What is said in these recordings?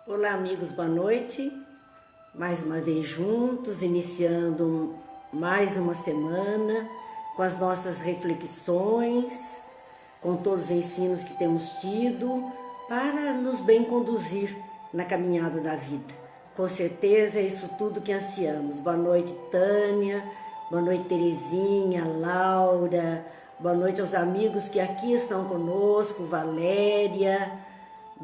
Olá, amigos, boa noite. Mais uma vez juntos, iniciando mais uma semana com as nossas reflexões, com todos os ensinos que temos tido para nos bem conduzir na caminhada da vida. Com certeza é isso tudo que ansiamos. Boa noite, Tânia. Boa noite, Terezinha, Laura. Boa noite aos amigos que aqui estão conosco, Valéria,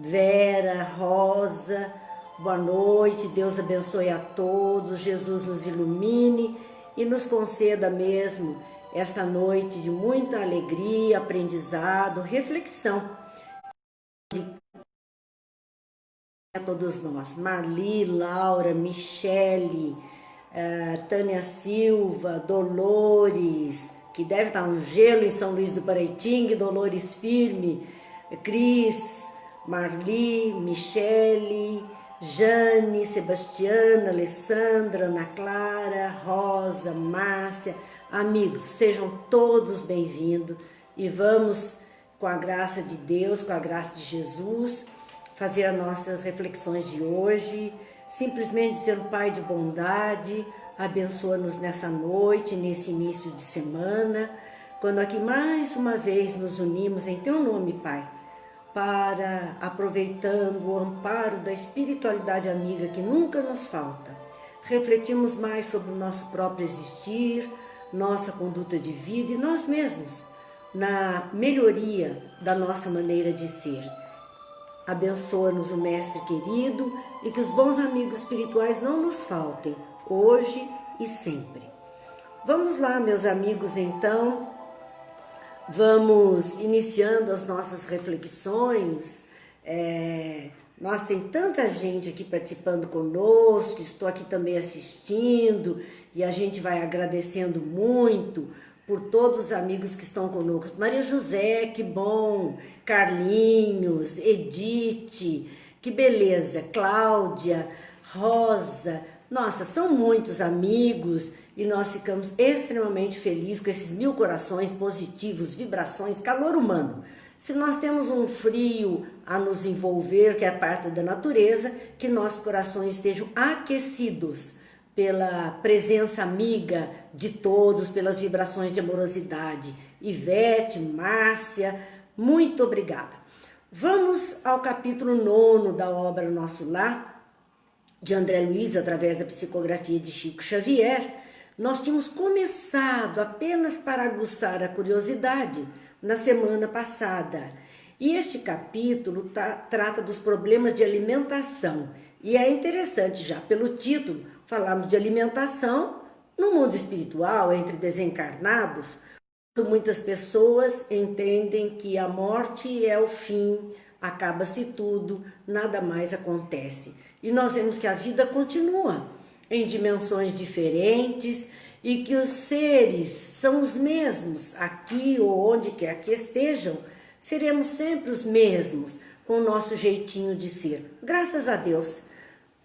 Vera, Rosa. Boa noite, Deus abençoe a todos, Jesus nos ilumine e nos conceda mesmo esta noite de muita alegria, aprendizado, reflexão a todos nós. Marli, Laura, Michele, Tânia Silva, Dolores, que deve estar um gelo em São Luís do Paraitinga, Dolores Firme, Cris, Marli, Michele, Jane, Sebastiana, Alessandra, Ana Clara, Rosa, Márcia. Amigos, sejam todos bem-vindos e vamos, com a graça de Deus, com a graça de Jesus, fazer as nossas reflexões de hoje. Simplesmente dizer, Pai de bondade, abençoa-nos nessa noite, nesse início de semana, quando aqui mais uma vez nos unimos em Teu nome, Pai, para, aproveitando o amparo da espiritualidade amiga que nunca nos falta, refletirmos mais sobre o nosso próprio existir, nossa conduta de vida e nós mesmos, na melhoria da nossa maneira de ser. Abençoa-nos o Mestre querido e que os bons amigos espirituais não nos faltem, hoje e sempre. Vamos lá, meus amigos, então. Vamos iniciando as nossas reflexões. Nós tem tanta gente aqui participando conosco, estou aqui também assistindo e a gente vai agradecendo muito por todos os amigos que estão conosco. Maria José, que bom! Carlinhos, Edith, que beleza! Cláudia, Rosa, nossa, são muitos amigos e nós ficamos extremamente felizes com esses 1000 corações positivos, vibrações, calor humano. Se nós temos um frio a nos envolver, que é parte da natureza, que nossos corações estejam aquecidos pela presença amiga de todos, pelas vibrações de amorosidade. Ivete, Márcia, muito obrigada. Vamos ao capítulo 9 da obra Nosso Lar, de André Luiz, através da psicografia de Chico Xavier. Nós tínhamos começado apenas para aguçar a curiosidade na semana passada. E este capítulo trata dos problemas de alimentação. E é interessante, já pelo título, falarmos de alimentação no mundo espiritual, entre desencarnados. Muitas pessoas entendem que a morte é o fim, acaba-se tudo, nada mais acontece. E nós vemos que a vida continua em dimensões diferentes e que os seres são os mesmos, aqui ou onde quer que estejam, seremos sempre os mesmos, com o nosso jeitinho de ser. Graças a Deus,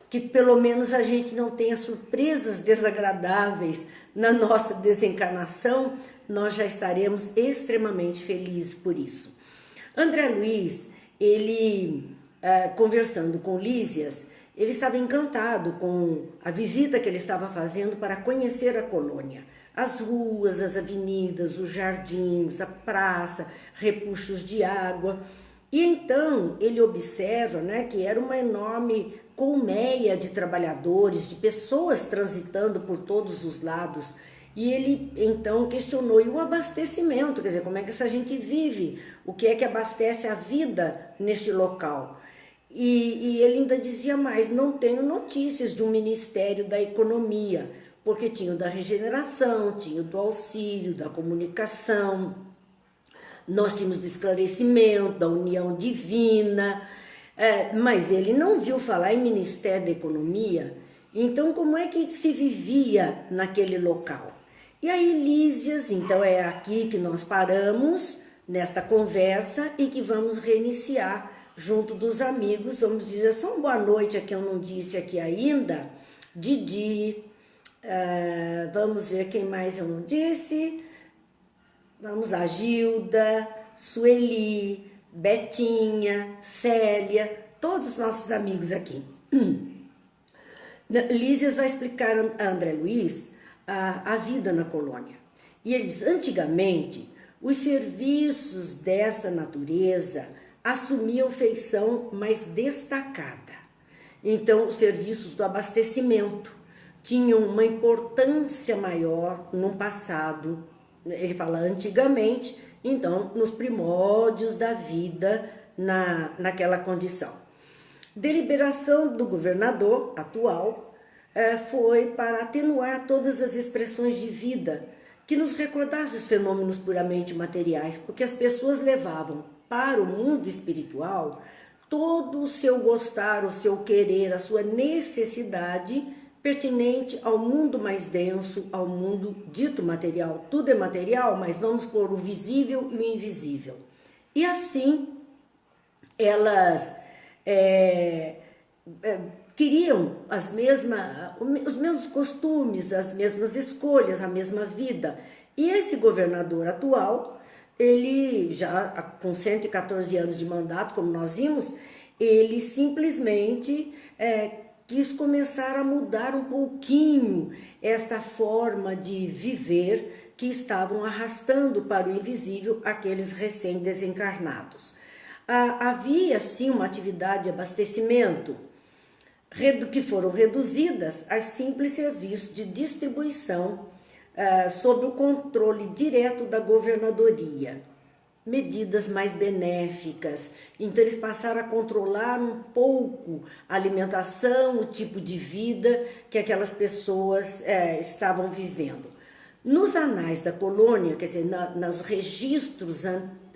que pelo menos a gente não tenha surpresas desagradáveis na nossa desencarnação, nós já estaremos extremamente felizes por isso. André Luiz, ele conversando com Lísias, ele estava encantado com a visita que ele estava fazendo para conhecer a colônia. As ruas, as avenidas, os jardins, a praça, repuxos de água. E então ele observa, que era uma enorme colmeia de trabalhadores, de pessoas transitando por todos os lados. E ele então questionou, e o abastecimento, quer dizer, como é que essa gente vive? O que é que abastece a vida neste local? E ele ainda dizia mais, não tenho notícias de um Ministério da Economia, porque tinha o da regeneração, tinha o do auxílio, da comunicação, nós tínhamos do esclarecimento, da união divina, mas ele não viu falar em Ministério da Economia. Então como é que se vivia naquele local? E aí Lísias, então é aqui que nós paramos nesta conversa e que vamos reiniciar junto dos amigos. Vamos dizer só uma boa noite, aqui eu não disse aqui ainda, Didi, vamos ver quem mais eu não disse, vamos lá, Gilda, Sueli, Betinha, Célia, todos os nossos amigos aqui. Lísias vai explicar a André Luiz a vida na colônia. E ele diz, antigamente, os serviços dessa natureza assumiam feição mais destacada. Então, os serviços do abastecimento tinham uma importância maior no passado. Ele fala antigamente, então, nos primórdios da vida naquela condição. Deliberação do governador atual foi para atenuar todas as expressões de vida que nos recordassem os fenômenos puramente materiais, porque as pessoas levavam para o mundo espiritual todo o seu gostar, o seu querer, a sua necessidade pertinente ao mundo mais denso, ao mundo dito material. Tudo é material, mas vamos pôr o visível e o invisível. E assim, elas queriam os mesmos costumes, as mesmas escolhas, a mesma vida. E esse governador atual, ele já com 114 anos de mandato, como nós vimos, ele simplesmente quis começar a mudar um pouquinho esta forma de viver que estavam arrastando para o invisível aqueles recém-desencarnados. Havia, sim, uma atividade de abastecimento, que foram reduzidas a simples serviços de distribuição sob o controle direto da governadoria. Medidas mais benéficas. Então, eles passaram a controlar um pouco a alimentação, o tipo de vida que aquelas pessoas estavam vivendo. Nos anais da colônia, quer dizer, nos registros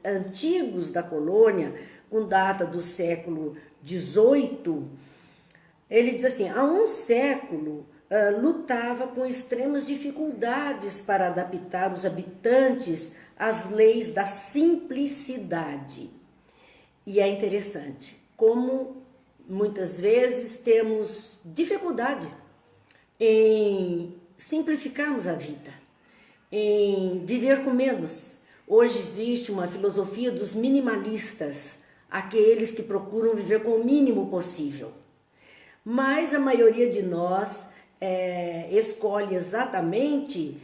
antigos da colônia, com data do século XVIII, ele diz assim, há um século lutava com extremas dificuldades para adaptar os habitantes às leis da simplicidade. E é interessante como muitas vezes temos dificuldade em simplificarmos a vida, em viver com menos. Hoje existe uma filosofia dos minimalistas, aqueles que procuram viver com o mínimo possível. Mas a maioria de nós escolhe exatamente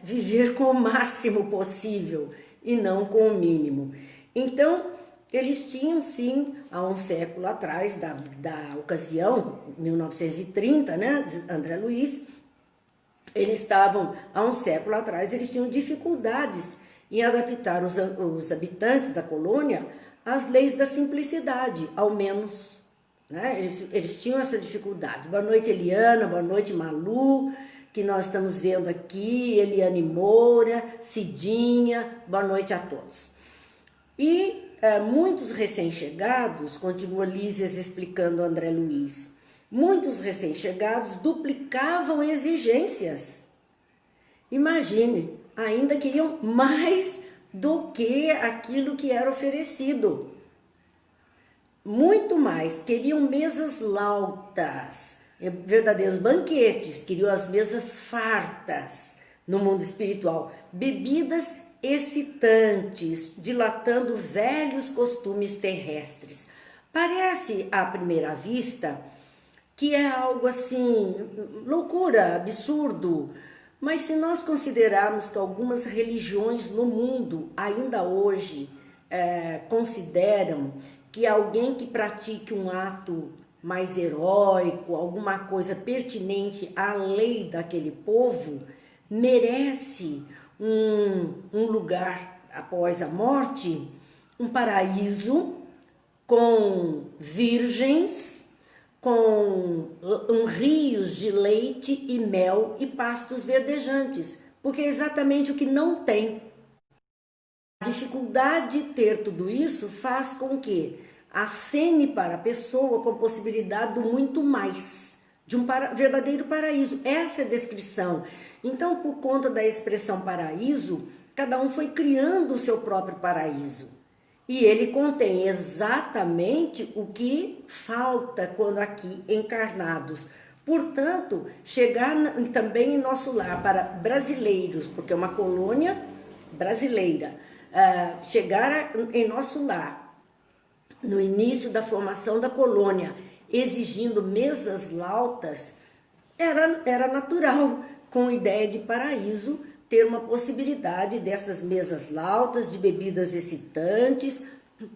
viver com o máximo possível e não com o mínimo. Então, eles tinham sim, há um século atrás, da ocasião, 1930, né, de André Luiz, eles estavam, há um século atrás, eles tinham dificuldades em adaptar os habitantes da colônia às leis da simplicidade, ao menos. Né? Eles tinham essa dificuldade. Boa noite, Eliana, boa noite, Malu, que nós estamos vendo aqui, Eliane Moura, Cidinha, boa noite a todos. E muitos recém-chegados, continua Lísias explicando André Luiz, muitos recém-chegados duplicavam exigências. Imagine, ainda queriam mais do que aquilo que era oferecido. Muito mais, queriam mesas lautas, verdadeiros banquetes, queriam as mesas fartas no mundo espiritual, bebidas excitantes, dilatando velhos costumes terrestres. Parece, à primeira vista, que é algo assim, loucura, absurdo, mas se nós considerarmos que algumas religiões no mundo, ainda hoje, consideram que alguém que pratique um ato mais heróico, alguma coisa pertinente à lei daquele povo, merece um lugar após a morte, um paraíso com virgens, com rios de leite e mel e pastos verdejantes, porque é exatamente o que não tem. A dificuldade de ter tudo isso faz com que acene para a pessoa com a possibilidade do muito mais, de um verdadeiro paraíso. Essa é a descrição. Então, por conta da expressão paraíso, cada um foi criando o seu próprio paraíso. E ele contém exatamente o que falta quando aqui encarnados. Portanto, chegar também em nosso lar para brasileiros, porque é uma colônia brasileira, chegar em nosso lar no início da formação da colônia, exigindo mesas lautas, era natural, com ideia de paraíso, ter uma possibilidade dessas mesas lautas, de bebidas excitantes,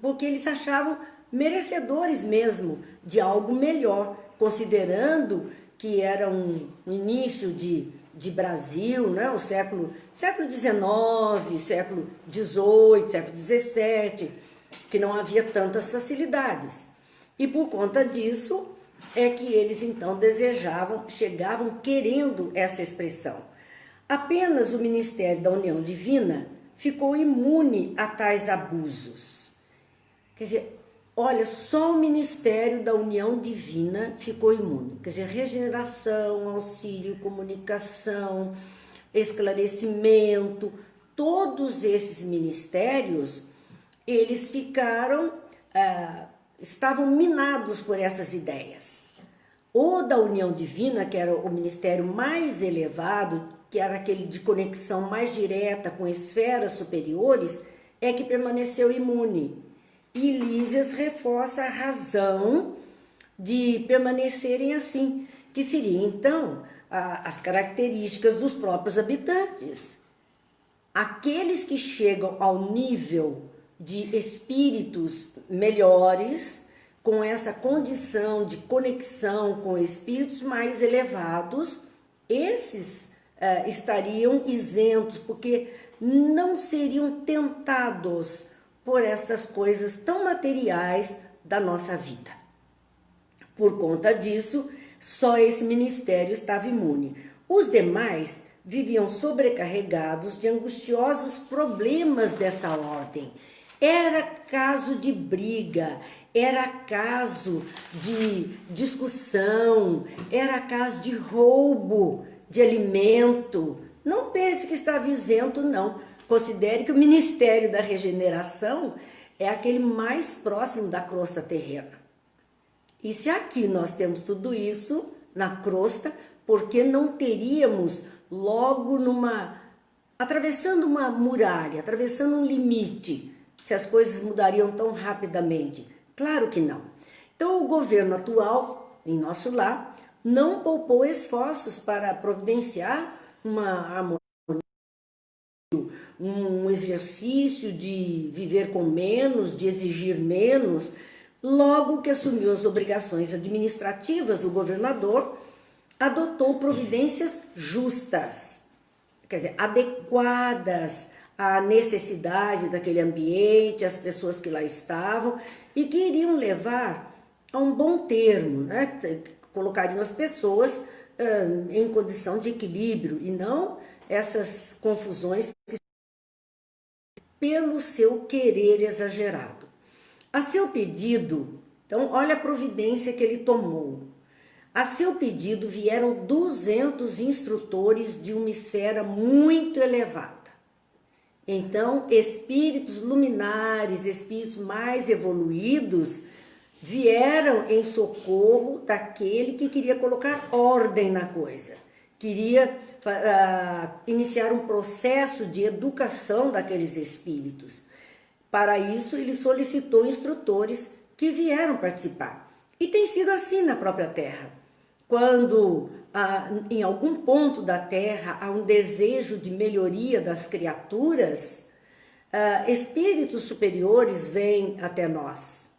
porque eles achavam merecedores mesmo de algo melhor, considerando que era um início de Brasil, né? O século XIX, século XVIII, século XVII, que não havia tantas facilidades. E por conta disso é que eles então desejavam, chegavam querendo essa expressão. Apenas o Ministério da União Divina ficou imune a tais abusos. Quer dizer, olha, só o Ministério da União Divina ficou imune. Quer dizer, regeneração, auxílio, comunicação, esclarecimento, todos esses ministérios, eles ficaram, estavam minados por essas ideias. O da União Divina, que era o ministério mais elevado, que era aquele de conexão mais direta com esferas superiores, é que permaneceu imune. E Lísias reforça a razão de permanecerem assim, que seriam então as características dos próprios habitantes. Aqueles que chegam ao nível de espíritos melhores, com essa condição de conexão com espíritos mais elevados, esses estariam isentos, porque não seriam tentados por essas coisas tão materiais da nossa vida. Por conta disso, só esse ministério estava imune. Os demais viviam sobrecarregados de angustiosos problemas dessa ordem. Era caso de briga, era caso de discussão, era caso de roubo de alimento. Não pense que estava isento, não. Considere que o Ministério da Regeneração é aquele mais próximo da crosta terrena. E se aqui nós temos tudo isso na crosta, por que não teríamos logo atravessando uma muralha, atravessando um limite, se as coisas mudariam tão rapidamente? Claro que não. Então o governo atual, em nosso lar, não poupou esforços para providenciar uma harmonia, um exercício de viver com menos, de exigir menos. Logo que assumiu as obrigações administrativas, o governador adotou providências justas, quer dizer, adequadas à necessidade daquele ambiente, às pessoas que lá estavam e que iriam levar a um bom termo, né? Colocariam as pessoas em condição de equilíbrio e não essas confusões pelo seu querer exagerado. A seu pedido, então olha a providência que ele tomou. A seu pedido vieram 200 instrutores de uma esfera muito elevada. Então, espíritos luminares, espíritos mais evoluídos, vieram em socorro daquele que queria colocar ordem na coisa, queria iniciar um processo de educação daqueles espíritos. Para isso, ele solicitou instrutores que vieram participar. E tem sido assim na própria Terra. Quando em algum ponto da Terra há um desejo de melhoria das criaturas, espíritos superiores vêm até nós.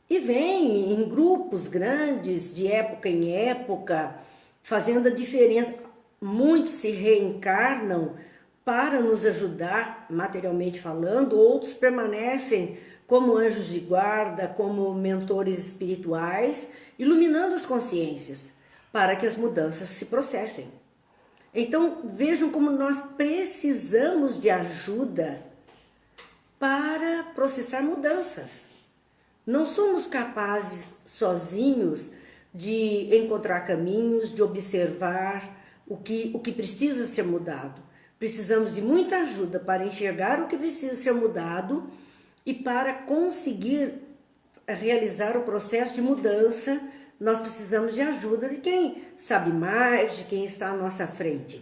E vêm em grupos grandes, de época em época, fazendo a diferença. Muitos se reencarnam para nos ajudar, materialmente falando, outros permanecem como anjos de guarda, como mentores espirituais, iluminando as consciências, para que as mudanças se processem. Então, vejam como nós precisamos de ajuda para processar mudanças. Não somos capazes sozinhos de encontrar caminhos, de observar o que precisa ser mudado. Precisamos de muita ajuda para enxergar o que precisa ser mudado e para conseguir realizar o processo de mudança. Nós precisamos de ajuda de quem sabe mais, de quem está à nossa frente.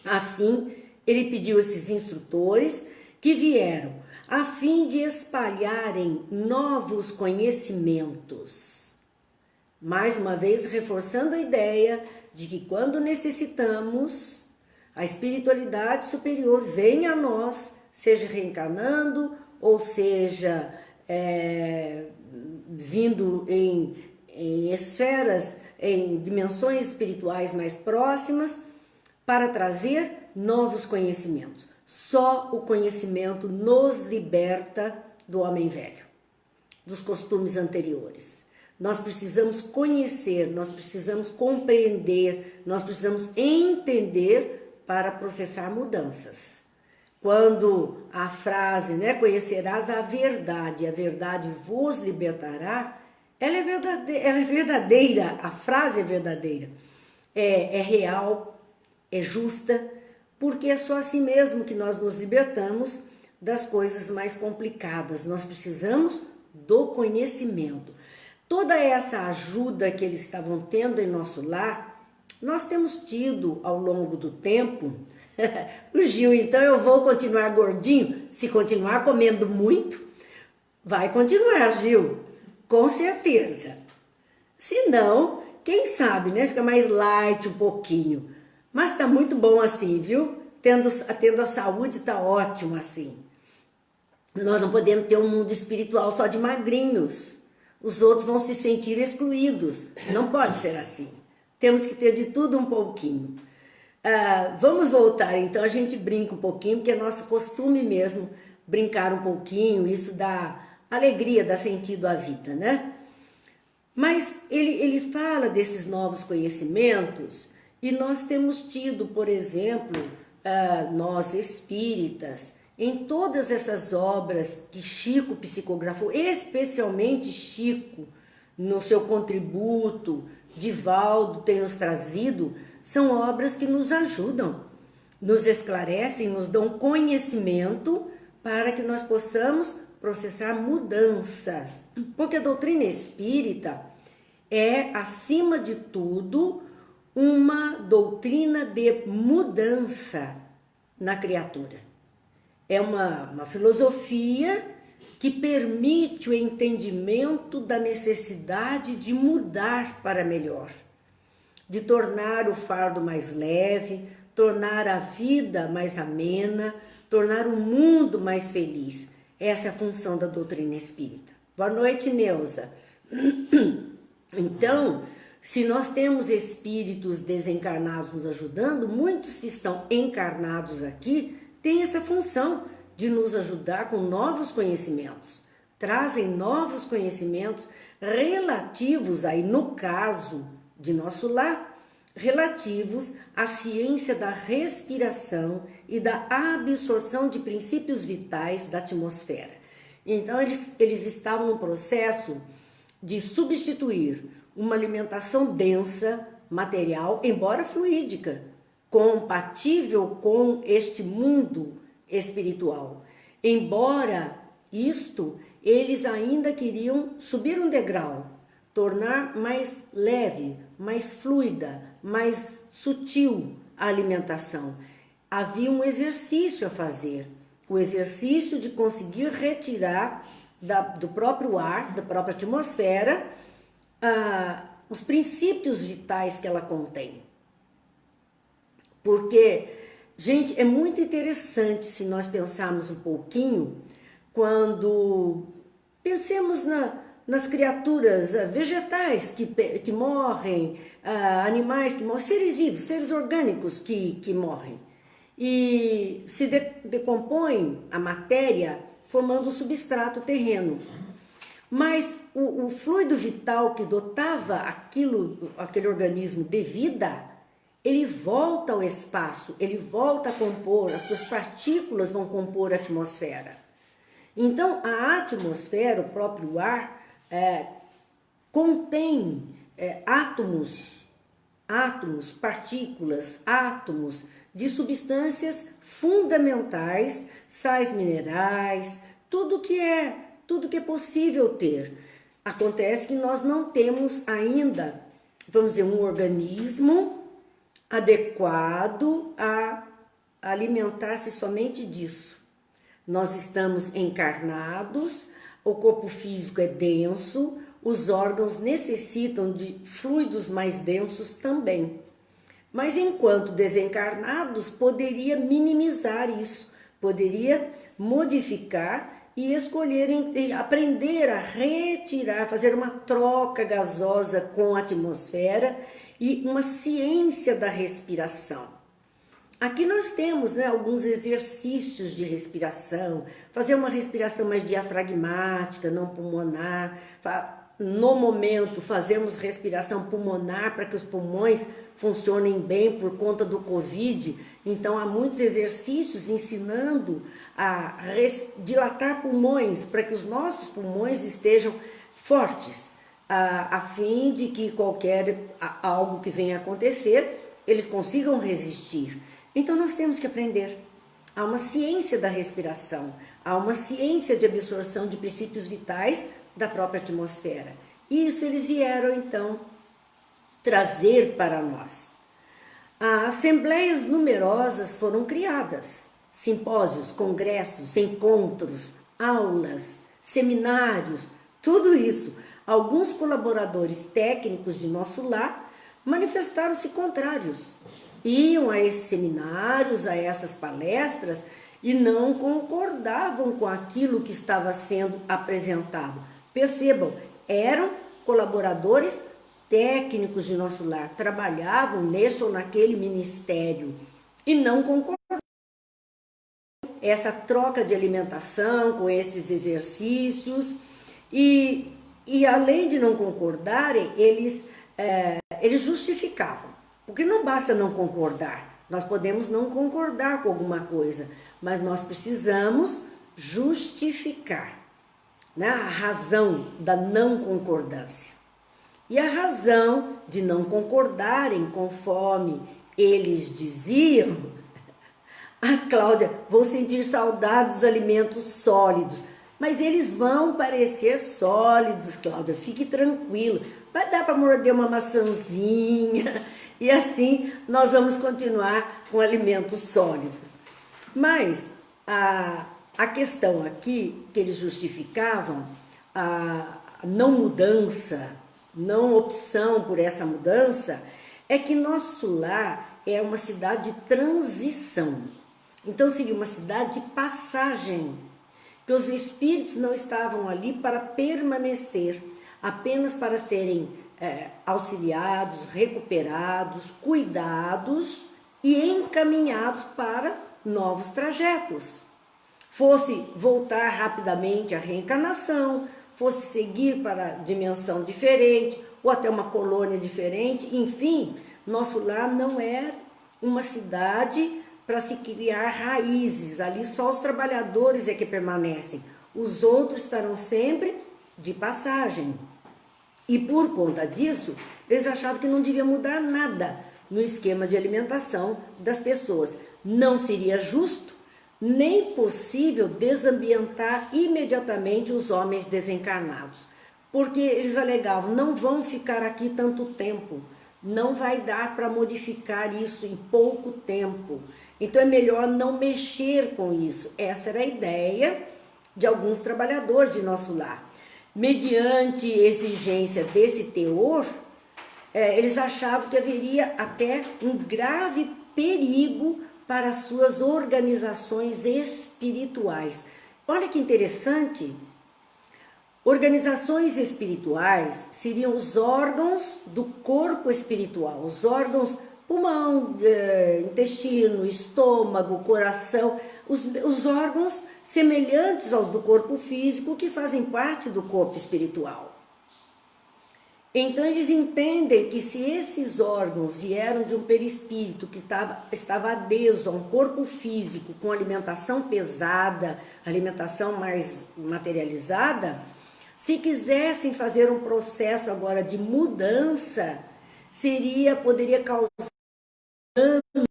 Assim, ele pediu esses instrutores que vieram a fim de espalharem novos conhecimentos. Mais uma vez, reforçando a ideia de que quando necessitamos, a espiritualidade superior vem a nós, seja reencarnando, ou seja, vindo em esferas, em dimensões espirituais mais próximas, para trazer novos conhecimentos. Só o conhecimento nos liberta do homem velho, dos costumes anteriores. Nós precisamos conhecer, nós precisamos compreender, nós precisamos entender para processar mudanças. Quando a frase, conhecerás a verdade vos libertará, ela é verdadeira, a frase é verdadeira, é real, é justa, porque é só assim mesmo que nós nos libertamos das coisas mais complicadas. Nós precisamos do conhecimento. Toda essa ajuda que eles estavam tendo em nosso lar, nós temos tido ao longo do tempo. O Gil, então eu vou continuar gordinho? Se continuar comendo muito, vai continuar, Gil, com certeza. Se não, quem sabe, fica mais light um pouquinho. Mas tá muito bom assim, viu? Tendo a saúde, tá ótimo assim. Nós não podemos ter um mundo espiritual só de magrinhos. Os outros vão se sentir excluídos. Não pode ser assim. Temos que ter de tudo um pouquinho. Vamos voltar, então a gente brinca um pouquinho, porque é nosso costume mesmo brincar um pouquinho, isso dá alegria, dá sentido à vida, né? Mas ele fala desses novos conhecimentos e nós temos tido, por exemplo, nós espíritas, em todas essas obras que Chico psicografou, especialmente Chico, no seu contributo, Divaldo tem nos trazido, são obras que nos ajudam, nos esclarecem, nos dão conhecimento para que nós possamos processar mudanças. Porque a doutrina espírita é, acima de tudo, uma doutrina de mudança na criatura. É uma filosofia que permite o entendimento da necessidade de mudar para melhor, de tornar o fardo mais leve, tornar a vida mais amena, tornar o mundo mais feliz. Essa é a função da doutrina espírita. Boa noite, Neuza. Então, se nós temos espíritos desencarnados nos ajudando, muitos que estão encarnados aqui têm essa função de nos ajudar com novos conhecimentos. Trazem novos conhecimentos relativos, aí no caso de nosso lar, relativos à ciência da respiração e da absorção de princípios vitais da atmosfera. Então, eles estavam no processo de substituir uma alimentação densa, material, embora fluídica, compatível com este mundo espiritual. Embora isto, eles ainda queriam subir um degrau, tornar mais leve, mais fluida, mais sutil a alimentação. Havia um exercício a fazer, o exercício de conseguir retirar do próprio ar, da própria atmosfera, os princípios vitais que ela contém. Porque, gente, é muito interessante se nós pensarmos um pouquinho, quando pensemos nas criaturas vegetais que morrem, animais que morrem, seres vivos, seres orgânicos que morrem. E se decompõe a matéria formando o substrato terreno. Mas o fluido vital que dotava aquele organismo de vida, ele volta ao espaço, ele volta a compor, as suas partículas vão compor a atmosfera. Então, a atmosfera, o próprio ar, contém átomos, partículas, átomos de substâncias fundamentais, sais minerais, tudo que é possível ter. Acontece que nós não temos ainda, vamos dizer, um organismo adequado a alimentar-se somente disso. Nós estamos encarnados, o corpo físico é denso, os órgãos necessitam de fluidos mais densos também. Mas enquanto desencarnados, poderia minimizar isso, poderia modificar e escolher, aprender a retirar, fazer uma troca gasosa com a atmosfera e uma ciência da respiração. Aqui nós temos, né, alguns exercícios de respiração, fazer uma respiração mais diafragmática, não pulmonar. No momento, fazemos respiração pulmonar para que os pulmões funcionem bem por conta do Covid. Então, há muitos exercícios ensinando a dilatar pulmões para que os nossos pulmões estejam fortes, a fim de que qualquer algo que venha acontecer, eles consigam resistir. Então, nós temos que aprender. Há uma ciência da respiração, há uma ciência de absorção de princípios vitais da própria atmosfera. E isso eles vieram, então, trazer para nós. Assembleias numerosas foram criadas, simpósios, congressos, encontros, aulas, seminários, tudo isso. Alguns colaboradores técnicos de nosso lar manifestaram-se contrários. Iam a esses seminários, a essas palestras e não concordavam com aquilo que estava sendo apresentado. Percebam, eram colaboradores técnicos de nosso lar, trabalhavam nesse ou naquele ministério e não concordavam. Essa troca de alimentação com esses exercícios e além de não concordarem, eles justificavam. Porque não basta não concordar, nós podemos não concordar com alguma coisa, mas nós precisamos justificar, né, a razão da não concordância. E a razão de não concordarem conforme eles diziam, a Cláudia, vou sentir saudade dos alimentos sólidos, mas eles vão parecer sólidos, Cláudia, fique tranquilo, vai dar para morder uma maçãzinha. E assim nós vamos continuar com alimentos sólidos. Mas a questão aqui que eles justificavam, a não mudança, não opção por essa mudança, é que nosso lar é uma cidade de transição. Então seria uma cidade de passagem, que os espíritos não estavam ali para permanecer, apenas para serem auxiliados, recuperados, cuidados e encaminhados para novos trajetos. Fosse voltar rapidamente à reencarnação, fosse seguir para a dimensão diferente, ou até uma colônia diferente, enfim, nosso lar não é uma cidade para se criar raízes, ali só os trabalhadores é que permanecem, os outros estarão sempre de passagem. E por conta disso, eles achavam que não devia mudar nada no esquema de alimentação das pessoas. Não seria justo, nem possível desambientar imediatamente os homens desencarnados. Porque eles alegavam, não vão ficar aqui tanto tempo, não vai dar para modificar isso em pouco tempo. Então é melhor não mexer com isso. Essa era a ideia de alguns trabalhadores de nosso lar. Mediante exigência desse teor, eles achavam que haveria até um grave perigo para as suas organizações espirituais. Olha que interessante, organizações espirituais seriam os órgãos do corpo espiritual, os órgãos pulmão, intestino, estômago, coração, os órgãos semelhantes aos do corpo físico que fazem parte do corpo espiritual. Então eles entendem que se esses órgãos vieram de um perispírito que estava adeso a um corpo físico com alimentação pesada, alimentação mais materializada, se quisessem fazer um processo agora de mudança, poderia causar dano no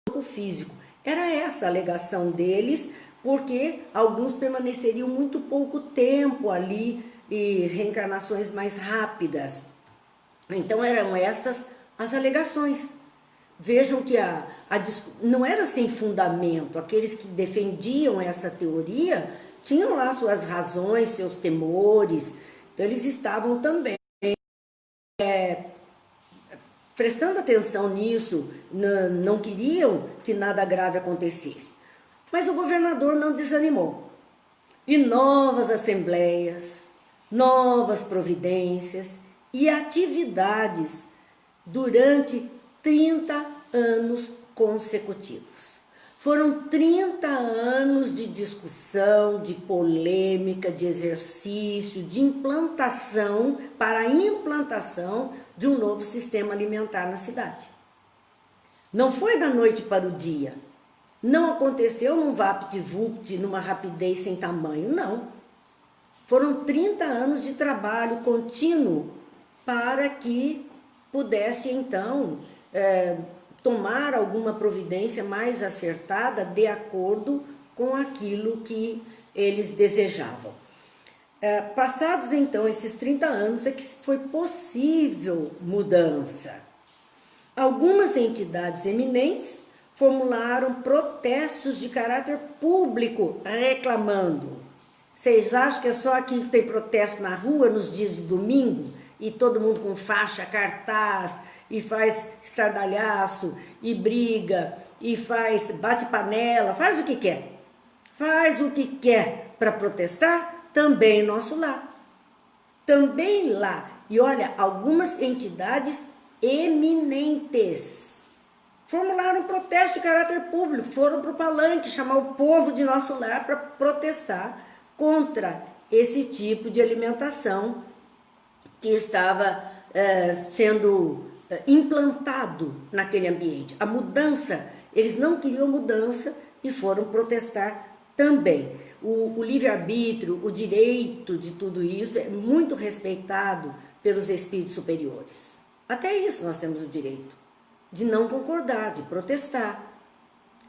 corpo físico. Era essa a alegação deles, porque alguns permaneceriam muito pouco tempo ali e reencarnações mais rápidas. Então eram essas as alegações. Vejam que não era sem fundamento. Aqueles que defendiam essa teoria tinham lá suas razões, seus temores. Então, eles estavam também prestando atenção nisso, não queriam que nada grave acontecesse. Mas o governador não desanimou. E novas assembleias, novas providências e atividades durante 30 anos consecutivos. Foram 30 anos de discussão, de polêmica, de exercício, de implantação para a implantação de um novo sistema alimentar na cidade. Não foi da noite para o dia. Não aconteceu num vapt-vupt, numa rapidez sem tamanho, não. Foram 30 anos de trabalho contínuo para que pudesse, então, tomar alguma providência mais acertada de acordo com aquilo que eles desejavam. Passados, então, esses 30 anos, é que foi possível mudança. Algumas entidades eminentes formularam protestos de caráter público reclamando. Vocês acham que é só aqui que tem protesto na rua nos dias de domingo? E todo mundo com faixa, cartaz, e faz estardalhaço, e briga, e bate panela, faz o que quer. Faz o que quer para protestar, também nosso lar. Também lá. E olha, algumas entidades eminentes formularam um protesto de caráter público, foram para o palanque chamar o povo de nosso lar para protestar contra esse tipo de alimentação que estava sendo implantado naquele ambiente. A mudança, eles não queriam mudança e foram protestar também. O livre-arbítrio, o direito de tudo isso é muito respeitado pelos espíritos superiores. Até isso nós temos o direito de não concordar, de protestar,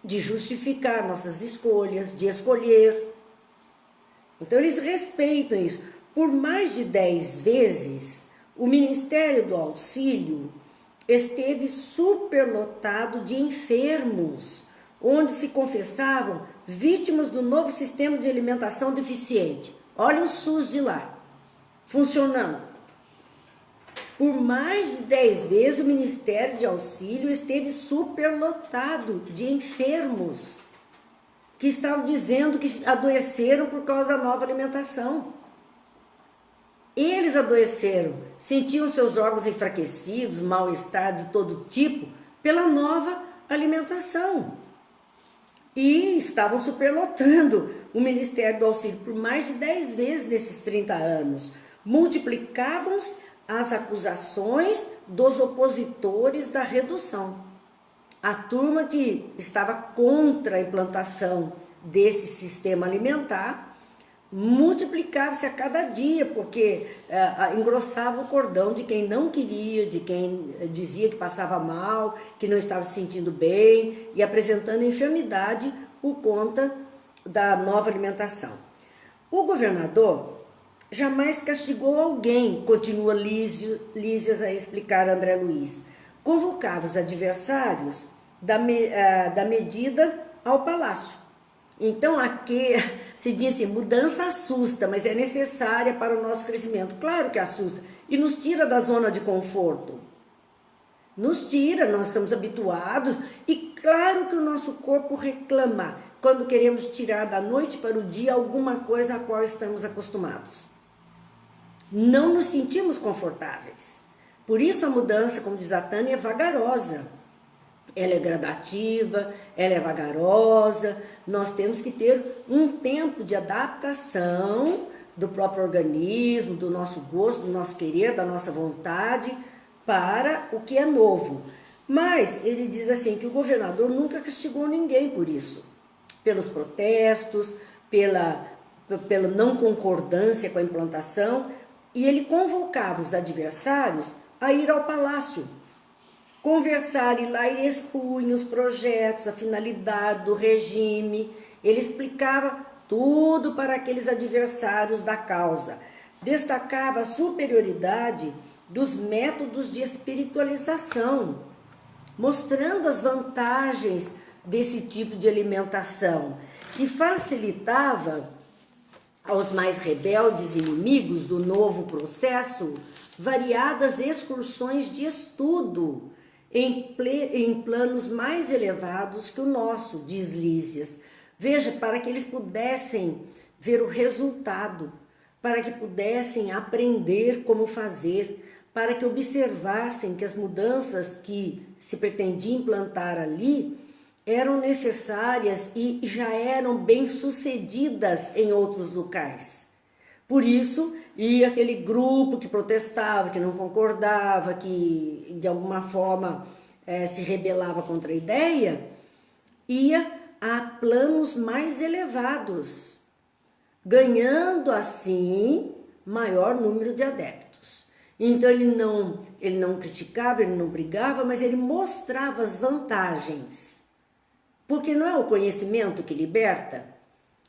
de justificar nossas escolhas, de escolher. Então eles respeitam isso. Por mais de 10 vezes, o Ministério do Auxílio esteve superlotado de enfermos, onde se confessavam vítimas do novo sistema de alimentação deficiente. Olha o SUS de lá, funcionando. Por mais de 10 vezes, o Ministério de Auxílio esteve superlotado de enfermos que estavam dizendo que adoeceram por causa da nova alimentação. Eles adoeceram, sentiam seus órgãos enfraquecidos, mal-estar de todo tipo, pela nova alimentação. E estavam superlotando o Ministério do Auxílio por mais de 10 vezes nesses 30 anos. Multiplicavam-se as acusações dos opositores da redução. A turma que estava contra a implantação desse sistema alimentar multiplicava-se a cada dia, porque engrossava o cordão de quem não queria, de quem dizia que passava mal, que não estava se sentindo bem e apresentando enfermidade por conta da nova alimentação. O governador jamais castigou alguém, continua Lísias a explicar a André Luiz. Convocava os adversários da medida ao palácio. Então aqui se diz assim, mudança assusta, mas é necessária para o nosso crescimento. Claro que assusta e nos tira da zona de conforto. Nos tira, nós estamos habituados e claro que o nosso corpo reclama quando queremos tirar da noite para o dia alguma coisa a qual estamos acostumados. Não nos sentimos confortáveis. Por isso a mudança, como diz a Tânia, é vagarosa. Ela é gradativa, ela é vagarosa. Nós temos que ter um tempo de adaptação do próprio organismo, do nosso gosto, do nosso querer, da nossa vontade para o que é novo. Mas ele diz assim que o governador nunca castigou ninguém por isso. Pelos protestos, pela não concordância com a implantação, e ele convocava os adversários a ir ao palácio, conversar, e lá ele expunha os projetos, a finalidade do regime, ele explicava tudo para aqueles adversários da causa, destacava a superioridade dos métodos de espiritualização, mostrando as vantagens desse tipo de alimentação, que facilitava aos mais rebeldes inimigos do novo processo variadas excursões de estudo em planos mais elevados que o nosso, diz Lísias. Veja, para que eles pudessem ver o resultado, para que pudessem aprender como fazer, para que observassem que as mudanças que se pretendia implantar ali eram necessárias e já eram bem-sucedidas em outros locais. Por isso, ia aquele grupo que protestava, que não concordava, que de alguma forma se rebelava contra a ideia, ia a planos mais elevados, ganhando assim maior número de adeptos. Então ele não criticava, ele não brigava, mas ele mostrava as vantagens. Porque não é o conhecimento que liberta?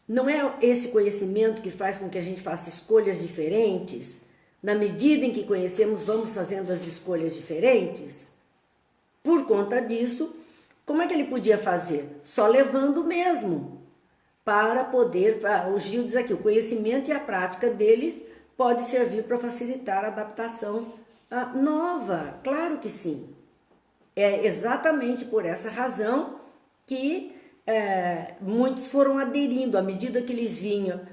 Não é esse conhecimento que faz com que a gente faça escolhas diferentes? Na medida em que conhecemos, vamos fazendo as escolhas diferentes? Por conta disso, como é que ele podia fazer? Só levando mesmo, para poder... o Gil diz aqui, o conhecimento e a prática deles pode servir para facilitar a adaptação nova. Claro que sim. É exatamente por essa razão que muitos foram aderindo à medida que eles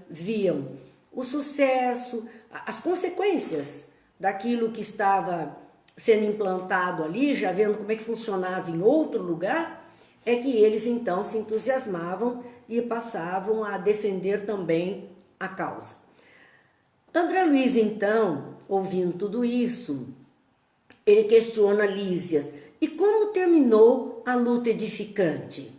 viam o sucesso, as consequências daquilo que estava sendo implantado ali, já vendo como é que funcionava em outro lugar, é que eles então se entusiasmavam e passavam a defender também a causa. André Luiz, então, ouvindo tudo isso, ele questiona Lísias, e como terminou a luta edificante?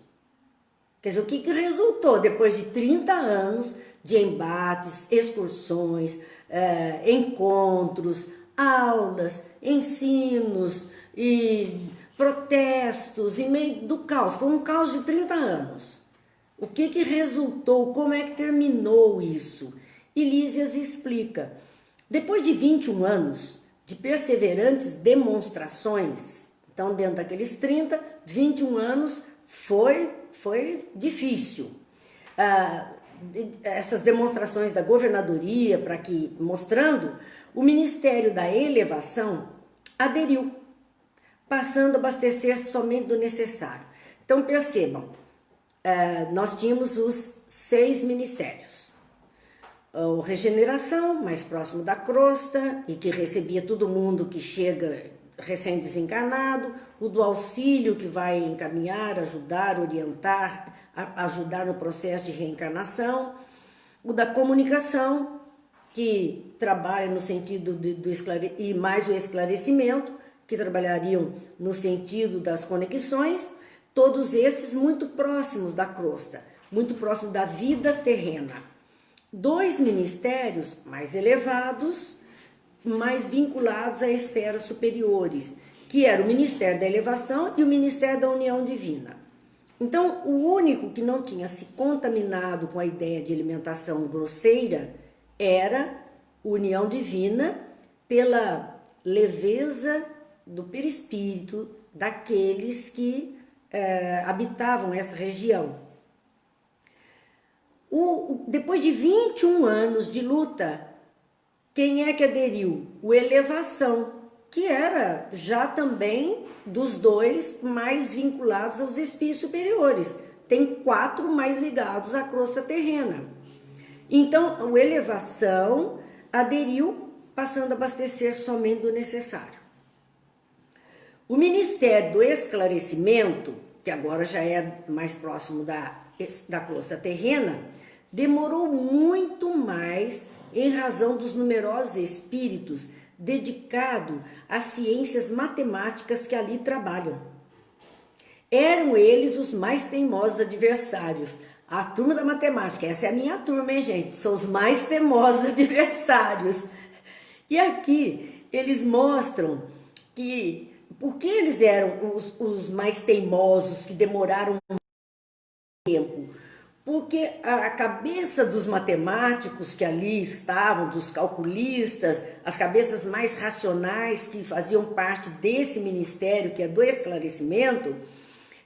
Quer dizer, o que resultou depois de 30 anos de embates, excursões, encontros, aulas, ensinos e protestos, em meio do caos? Foi um caos de 30 anos. O que resultou? Como é que terminou isso? E Lísias explica. Depois de 21 anos de perseverantes demonstrações, então dentro daqueles 30, 21 anos foi difícil. Essas demonstrações da governadoria, mostrando, o Ministério da Elevação aderiu, passando a abastecer somente do necessário. Então percebam, nós tínhamos os 6 ministérios. O Regeneração, mais próximo da crosta, e que recebia todo mundo que chega recém-desencarnado, o do auxílio, que vai encaminhar, ajudar, orientar, ajudar no processo de reencarnação, o da comunicação, que trabalha no sentido e mais o esclarecimento, que trabalhariam no sentido das conexões, todos esses muito próximos da crosta, muito próximos da vida terrena. 2 ministérios mais elevados, mais vinculados a esferas superiores, que era o Ministério da Elevação e o Ministério da União Divina. Então, o único que não tinha se contaminado com a ideia de alimentação grosseira era a União Divina, pela leveza do perispírito daqueles que habitavam essa região. Depois de 21 anos de luta, quem é que aderiu? O Elevação, que era já também dos 2 mais vinculados aos espíritos superiores. Tem 4 mais ligados à crosta terrena. Então, o Elevação aderiu, passando a abastecer somente do necessário. O Ministério do Esclarecimento, que agora já é mais próximo da crosta terrena, demorou muito mais em razão dos numerosos espíritos dedicados às ciências matemáticas que ali trabalham. Eram eles os mais teimosos adversários. A turma da matemática, essa é a minha turma, hein, gente? São os mais teimosos adversários. E aqui eles mostram que, por que eles eram os mais teimosos, que demoraram tempo? porque a cabeça dos matemáticos que ali estavam, dos calculistas, as cabeças mais racionais que faziam parte desse ministério, que é do esclarecimento,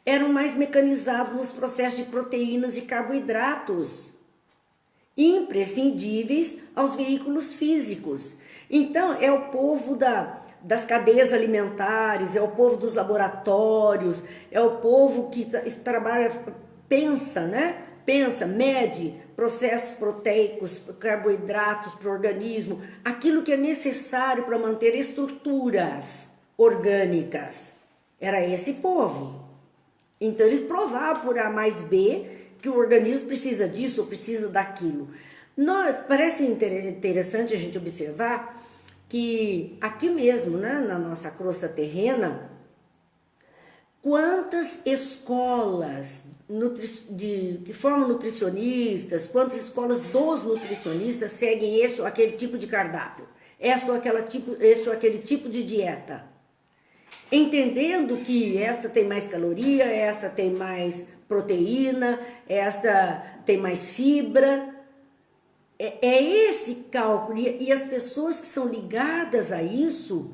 eram mais mecanizados nos processos de proteínas e carboidratos, imprescindíveis aos veículos físicos. Então, é o povo das cadeias alimentares, é o povo dos laboratórios, é o povo que trabalha, pensa, né? Pensa, mede processos proteicos, carboidratos para o organismo, aquilo que é necessário para manter estruturas orgânicas. Era esse povo. Então eles provavam por A mais B que o organismo precisa disso ou precisa daquilo. Parece interessante a gente observar que aqui mesmo, né, na nossa crosta terrena, quantas escolas que formam nutricionistas, quantas escolas dos nutricionistas seguem esse ou aquele tipo de cardápio, esse ou aquele tipo de dieta, entendendo que esta tem mais caloria, esta tem mais proteína, esta tem mais fibra. É esse cálculo, e as pessoas que são ligadas a isso,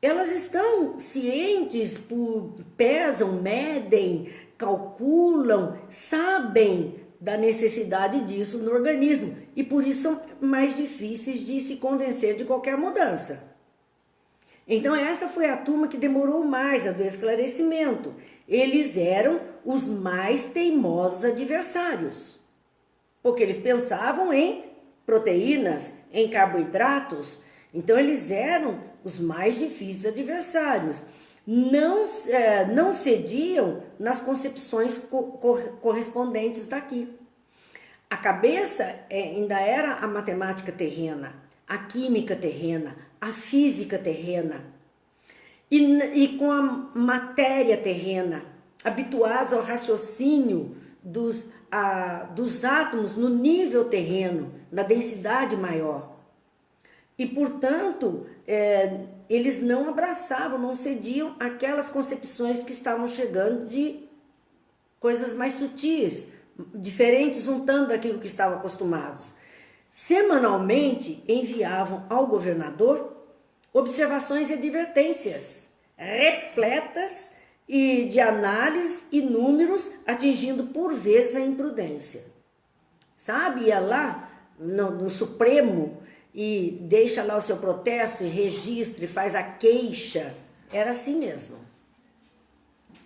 elas estão cientes, pesam, medem, calculam, sabem da necessidade disso no organismo e por isso são mais difíceis de se convencer de qualquer mudança. Então essa foi a turma que demorou mais, a do esclarecimento. Eles eram os mais teimosos adversários, porque eles pensavam em proteínas, em carboidratos. Então eles eram os mais difíceis adversários. Não cediam nas concepções correspondentes daqui. A cabeça ainda era a matemática terrena, a química terrena, a física terrena. E com a matéria terrena, habituados ao raciocínio dos átomos no nível terreno, na densidade maior. E, portanto, eles não abraçavam, não cediam aquelas concepções que estavam chegando de coisas mais sutis, diferentes, juntando daquilo que estavam acostumados. Semanalmente enviavam ao governador observações e advertências, repletas e de análise e números, atingindo por vezes a imprudência. Sabe, ia lá no Supremo e deixa lá o seu protesto e registra e faz a queixa. Era assim mesmo.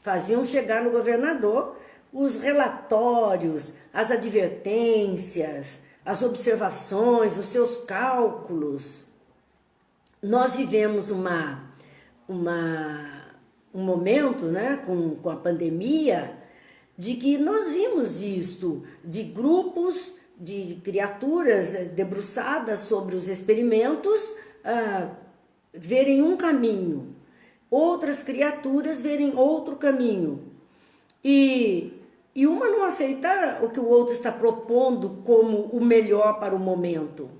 Faziam chegar no governador os relatórios, as advertências, as observações, os seus cálculos. Nós vivemos um momento, né, com a pandemia, de que nós vimos isto, de grupos de criaturas debruçadas sobre os experimentos verem um caminho, outras criaturas verem outro caminho, e uma não aceitar o que o outro está propondo como o melhor para o momento.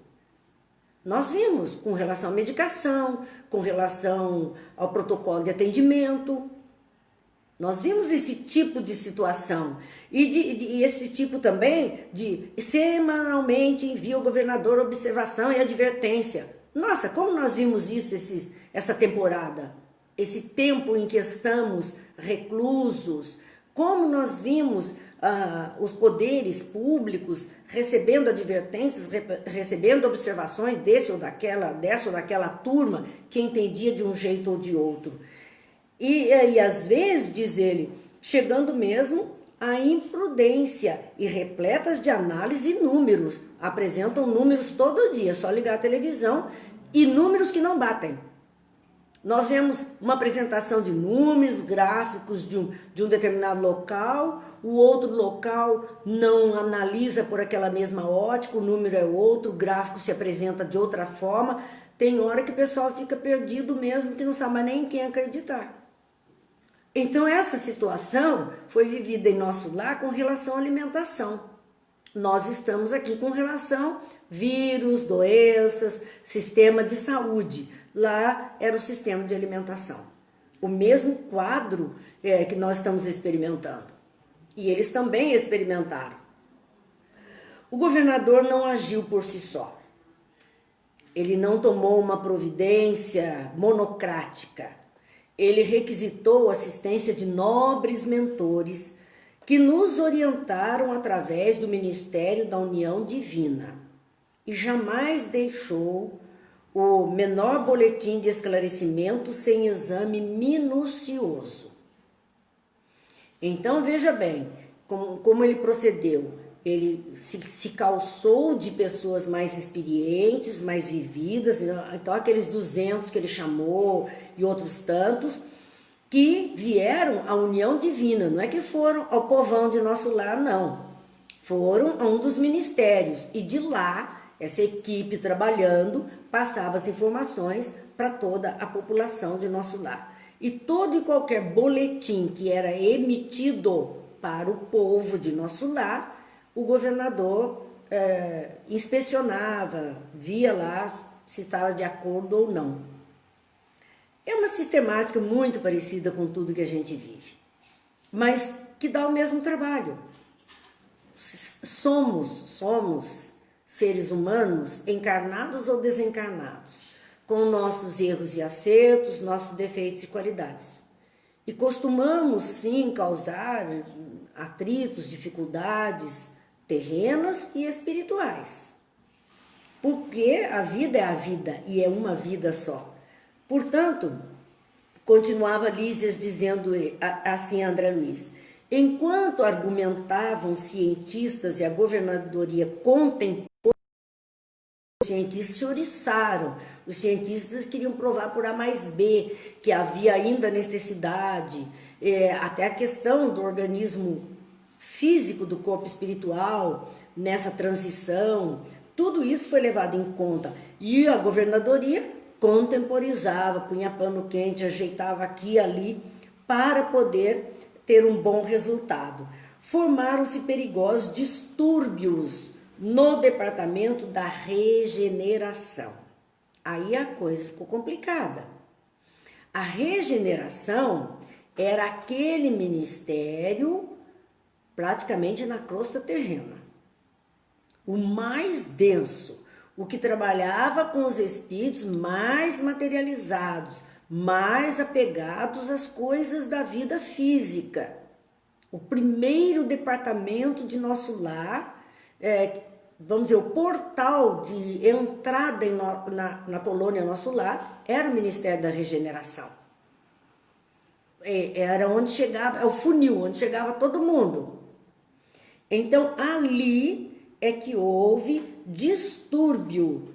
Nós vimos com relação à medicação, com relação ao protocolo de atendimento. Nós vimos esse tipo de situação e esse tipo também de semanalmente envia ao governador observação e advertência. Nossa, como nós vimos isso essa temporada, esse tempo em que estamos reclusos, como nós vimos os poderes públicos recebendo advertências, recebendo observações dessa ou daquela turma que entendia de um jeito ou de outro. E às vezes, diz ele, chegando mesmo à imprudência e repletas de análise e números. Apresentam números todo dia, só ligar a televisão, e números que não batem. Nós vemos uma apresentação de números, gráficos de um determinado local, o outro local não analisa por aquela mesma ótica, o número é outro, o gráfico se apresenta de outra forma. Tem hora que o pessoal fica perdido mesmo, que não sabe mais nem em quem acreditar. Então essa situação foi vivida em nosso lar com relação à alimentação. Nós estamos aqui com relação vírus, doenças, sistema de saúde. Lá era o sistema de alimentação. O mesmo quadro que nós estamos experimentando. E eles também experimentaram. O governador não agiu por si só. Ele não tomou uma providência monocrática. Ele requisitou a assistência de nobres mentores que nos orientaram através do ministério da união divina e jamais deixou o menor boletim de esclarecimento sem exame minucioso. Então, veja bem como ele procedeu. Ele se calçou de pessoas mais experientes, mais vividas, então aqueles 200 que ele chamou e outros tantos, que vieram à união divina, não é que foram ao povão de nosso lar, não. Foram a um dos ministérios e de lá, essa equipe trabalhando, passava as informações para toda a população de nosso lar. E todo e qualquer boletim que era emitido para o povo de nosso lar, o governador inspecionava, via lá se estava de acordo ou não. É uma sistemática muito parecida com tudo que a gente vive, mas que dá o mesmo trabalho. Somos seres humanos, encarnados ou desencarnados, com nossos erros e acertos, nossos defeitos e qualidades. E costumamos, sim, causar atritos, dificuldades terrenas e espirituais. Porque a vida é a vida e é uma vida só. Portanto, continuava Lísias dizendo assim a André Luiz, enquanto argumentavam cientistas e a governadoria contemporânea, os cientistas se oriçaram, os cientistas queriam provar por A mais B que havia ainda necessidade, até a questão do organismo físico do corpo espiritual, nessa transição, tudo isso foi levado em conta. E a governadoria contemporizava, punha pano quente, ajeitava aqui e ali, para poder ter um bom resultado. Formaram-se perigosos distúrbios no departamento da regeneração. Aí a coisa ficou complicada. A regeneração era aquele ministério praticamente na crosta terrena, o mais denso, o que trabalhava com os espíritos mais materializados, mais apegados às coisas da vida física. O primeiro departamento de nosso lar, vamos dizer, o portal de entrada na colônia nosso lar, era o Ministério da Regeneração. Era onde chegava, é o funil, onde chegava todo mundo. Então, ali é que houve distúrbio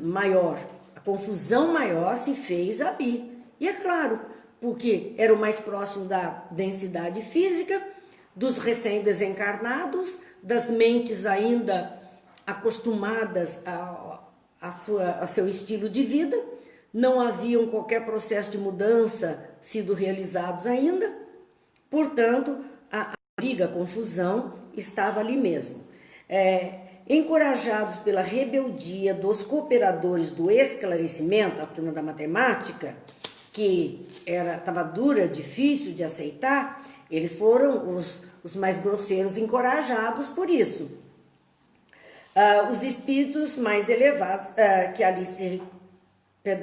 maior, a confusão maior se fez ali. E é claro, porque era o mais próximo da densidade física, dos recém-desencarnados, das mentes ainda acostumadas a seu estilo de vida, não haviam qualquer processo de mudança sido realizados ainda, portanto, a briga, a confusão estava ali mesmo. Encorajados pela rebeldia dos cooperadores do esclarecimento, a turma da matemática, que estava dura, difícil de aceitar, eles foram os mais grosseiros encorajados por isso. Os espíritos mais elevados que ali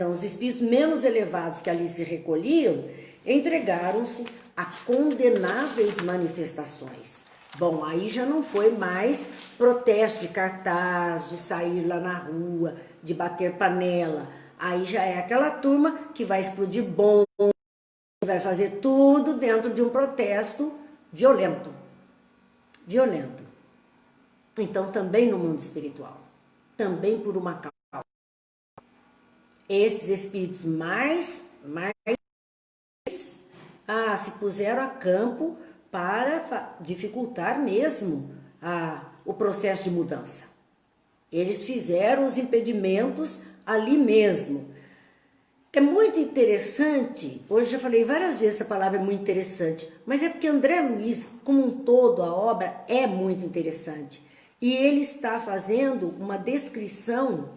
os espíritos menos elevados que ali se recolhiam, entregaram-se a condenáveis manifestações. Bom, aí já não foi mais protesto de cartaz, de sair lá na rua, de bater panela. Aí já é aquela turma que vai explodir bomba, vai fazer tudo dentro de um protesto violento. Violento. Então, também no mundo espiritual, também por uma causa. Esses espíritos mais se puseram a campo para dificultar mesmo o processo de mudança. Eles fizeram os impedimentos ali mesmo. É muito interessante, hoje já falei várias vezes essa palavra é muito interessante, mas é porque André Luiz, como um todo, a obra é muito interessante. E ele está fazendo uma descrição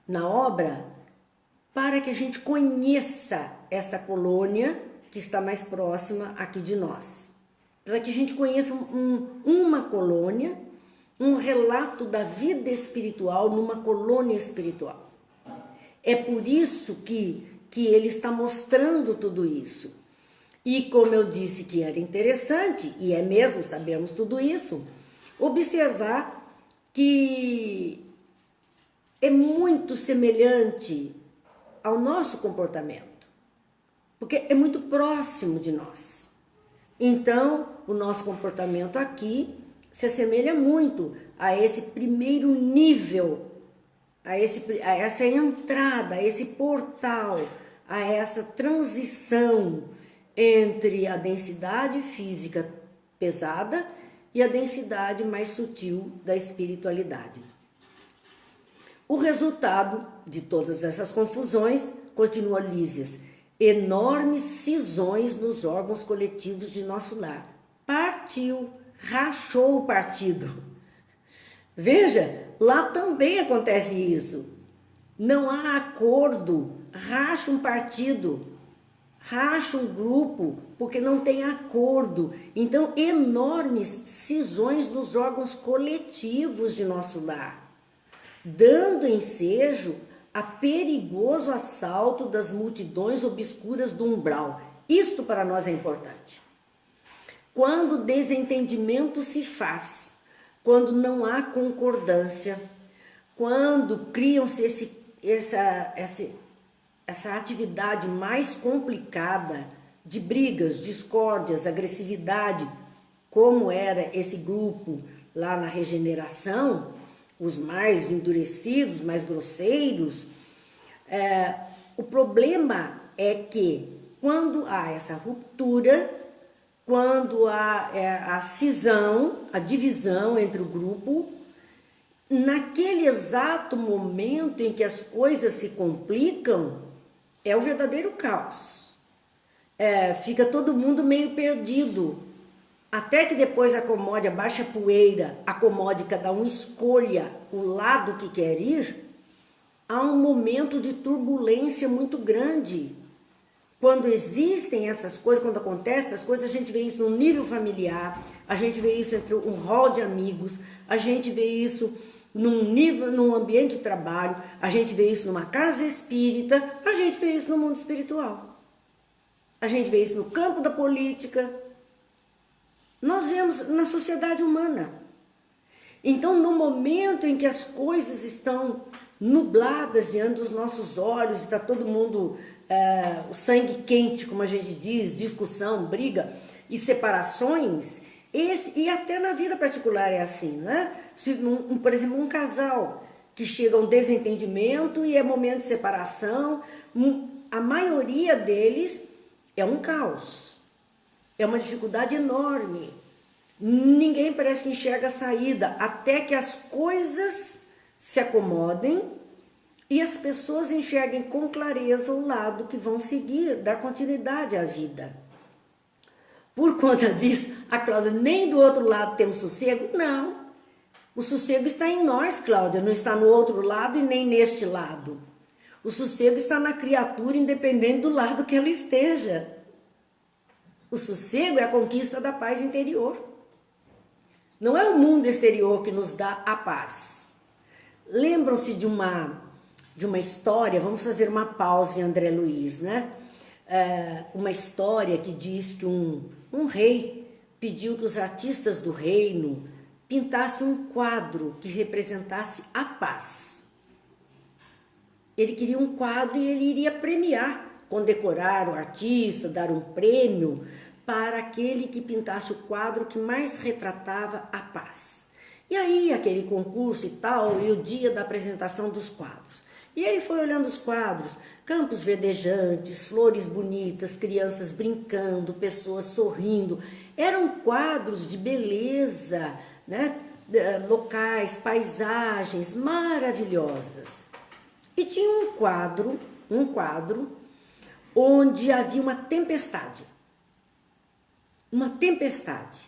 na obra para que a gente conheça essa colônia que está mais próxima aqui de nós. Para que a gente conheça uma colônia um relato da vida espiritual numa colônia espiritual. É por isso que ele está mostrando tudo isso. E como eu disse que era interessante, e é mesmo, sabemos tudo isso, observar que é muito semelhante ao nosso comportamento, porque é muito próximo de nós. Então, o nosso comportamento aqui se assemelha muito a esse primeiro nível, a essa entrada, a esse portal, a essa transição entre a densidade física pesada e a densidade mais sutil da espiritualidade. O resultado de todas essas confusões, continua Lísias, enormes cisões nos órgãos coletivos de nosso lar. Partiu, rachou o partido. Veja, lá também acontece isso. Não há acordo, racha um partido, racha um grupo, porque não tem acordo. Então, enormes cisões nos órgãos coletivos de nosso lar, dando ensejo a perigoso assalto das multidões obscuras do umbral. Isto para nós é importante. Quando desentendimento se faz, quando não há concordância, quando criam-se essa atividade mais complicada de brigas, discórdias, agressividade, como era esse grupo lá na regeneração, os mais endurecidos, mais grosseiros, o problema é que quando há essa ruptura, quando há a cisão, a divisão entre o grupo, naquele exato momento em que as coisas se complicam, é o verdadeiro caos. Fica todo mundo meio perdido, até que depois acomode, abaixa a poeira, acomode, cada um escolha o lado que quer ir, há um momento de turbulência muito grande. Quando existem essas coisas, quando acontecem essas coisas, a gente vê isso no nível familiar, a gente vê isso entre um rol de amigos, a gente vê isso num ambiente de trabalho, a gente vê isso numa casa espírita, a gente vê isso no mundo espiritual. A gente vê isso no campo da política. Nós vemos na sociedade humana. Então, no momento em que as coisas estão nubladas diante dos nossos olhos, está todo mundo, o sangue quente, como a gente diz, discussão, briga e separações, e até na vida particular é assim, né? Por exemplo, um casal que chega a um desentendimento e é momento de separação, a maioria deles é um caos. É uma dificuldade enorme. Ninguém parece que enxerga a saída, até que as coisas se acomodem e as pessoas enxerguem com clareza o lado que vão seguir, dar continuidade à vida. Por conta disso, a Cláudia, nem do outro lado temos sossego? Não. O sossego está em nós, Cláudia, não está no outro lado e nem neste lado. O sossego está na criatura, independente do lado que ela esteja. O sossego é a conquista da paz interior. Não é o mundo exterior que nos dá a paz. Lembram-se de uma história, vamos fazer uma pausa em André Luiz, né? Uma história que diz que um rei pediu que os artistas do reino pintassem um quadro que representasse a paz. Ele queria um quadro e ele iria premiar, condecorar o artista, dar um prêmio para aquele que pintasse o quadro que mais retratava a paz. E aí, aquele concurso e tal, e o dia da apresentação dos quadros. E ele foi olhando os quadros, campos verdejantes, flores bonitas, crianças brincando, pessoas sorrindo. Eram quadros de beleza, né? Locais, paisagens maravilhosas. E tinha um quadro onde havia uma tempestade. Uma tempestade.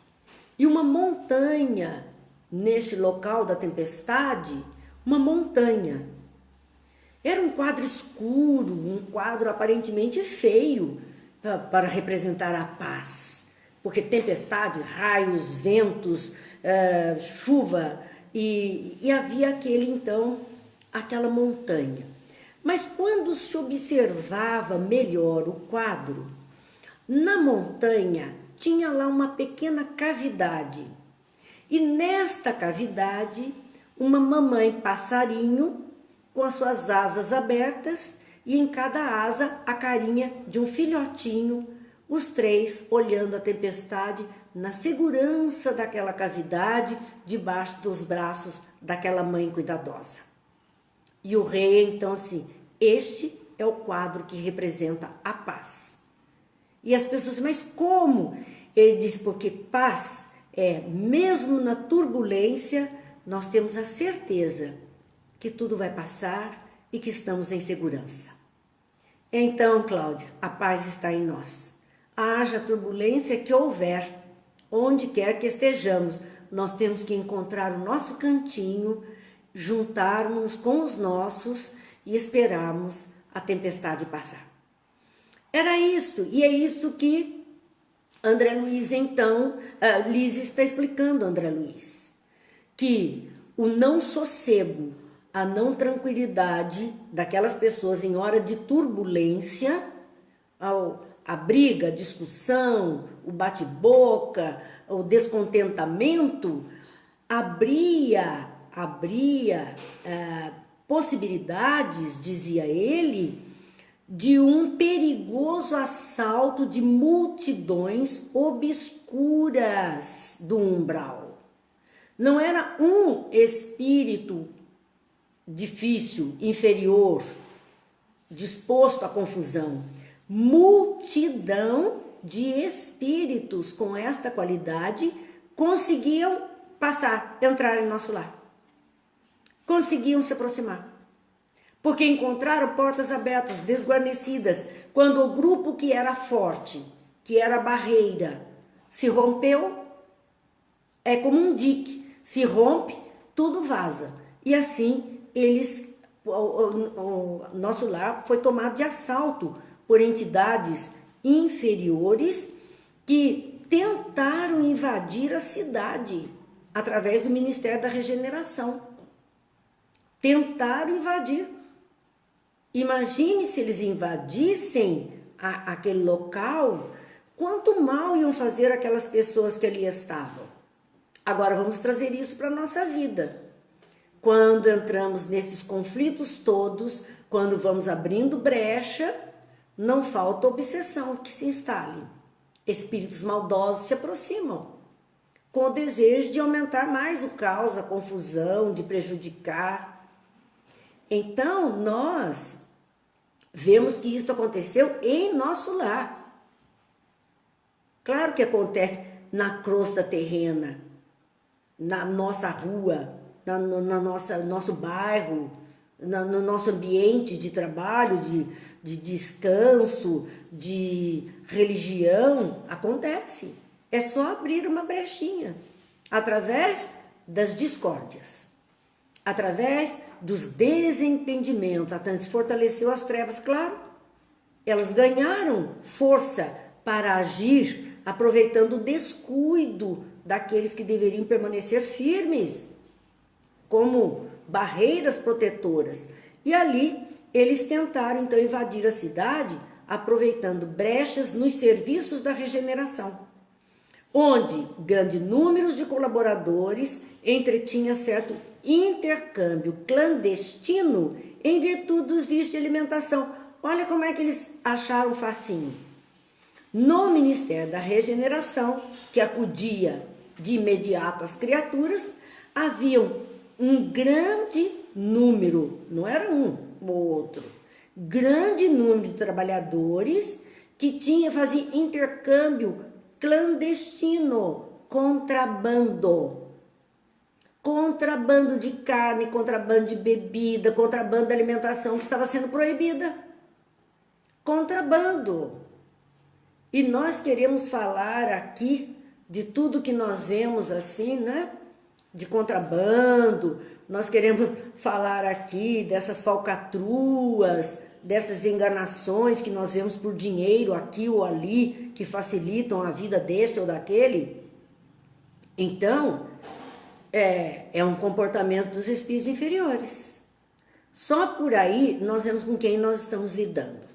E uma montanha, neste local da tempestade, uma montanha. Era um quadro escuro, um quadro aparentemente feio para representar a paz. Porque tempestade, raios, ventos, chuva, e havia aquela montanha. Mas quando se observava melhor o quadro, na montanha tinha lá uma pequena cavidade. E nesta cavidade, uma mamãe passarinho com as suas asas abertas e em cada asa a carinha de um filhotinho, os três olhando a tempestade na segurança daquela cavidade, debaixo dos braços daquela mãe cuidadosa. E o rei então disse, este é o quadro que representa a paz. E as pessoas dizem, mas como? Ele diz, porque paz é, mesmo na turbulência, nós temos a certeza que tudo vai passar e que estamos em segurança. Então, Cláudia, a paz está em nós. Haja turbulência que houver, onde quer que estejamos, nós temos que encontrar o nosso cantinho, juntarmos com os nossos e esperarmos a tempestade passar. Era isto, e é isto que André Luiz, então, Liz está explicando, André Luiz, que o não sossego, a não tranquilidade daquelas pessoas em hora de turbulência, a briga, a discussão, o bate-boca, o descontentamento, abria possibilidades, dizia ele, de um perigoso assalto de multidões obscuras do umbral. Não era um espírito difícil, inferior, disposto à confusão. Multidão de espíritos com esta qualidade conseguiam passar, entrar em nosso lar. Conseguiam se aproximar. Porque encontraram portas abertas, desguarnecidas. Quando o grupo que era forte, que era a barreira, se rompeu, é como um dique. Se rompe, tudo vaza. E assim, o nosso lar foi tomado de assalto por entidades inferiores que tentaram invadir a cidade através do Ministério da Regeneração. Tentaram invadir. Imagine se eles invadissem aquele local, quanto mal iam fazer aquelas pessoas que ali estavam. Agora vamos trazer isso para a nossa vida. Quando entramos nesses conflitos todos, quando vamos abrindo brecha, não falta obsessão que se instale. Espíritos maldosos se aproximam, com o desejo de aumentar mais o caos, a confusão, de prejudicar. Então, nós vemos que isso aconteceu em nosso lar. Claro que acontece na crosta terrena, na nossa rua, nosso bairro, no nosso ambiente de trabalho, de descanso, de religião, acontece. É só abrir uma brechinha, através das discórdias, através dos desentendimentos. A Tânia fortaleceu as trevas, claro. Elas ganharam força para agir, aproveitando o descuido daqueles que deveriam permanecer firmes, como barreiras protetoras. E ali eles tentaram então invadir a cidade, aproveitando brechas nos serviços da regeneração, onde grande número de colaboradores entretinha certo intercâmbio clandestino em virtude dos vícios de alimentação. Olha como é que eles acharam facinho. No Ministério da Regeneração, que acudia de imediato às criaturas, haviam um grande número, não era um ou outro, grande número de trabalhadores que fazia intercâmbio clandestino, contrabando de carne, contrabando de bebida, contrabando de alimentação que estava sendo proibida. Contrabando. E nós queremos falar aqui de tudo que nós vemos assim, né? De contrabando, nós queremos falar aqui dessas falcatruas, dessas enganações que nós vemos por dinheiro aqui ou ali, que facilitam a vida deste ou daquele. Então, é um comportamento dos espíritos inferiores. Só por aí nós vemos com quem nós estamos lidando.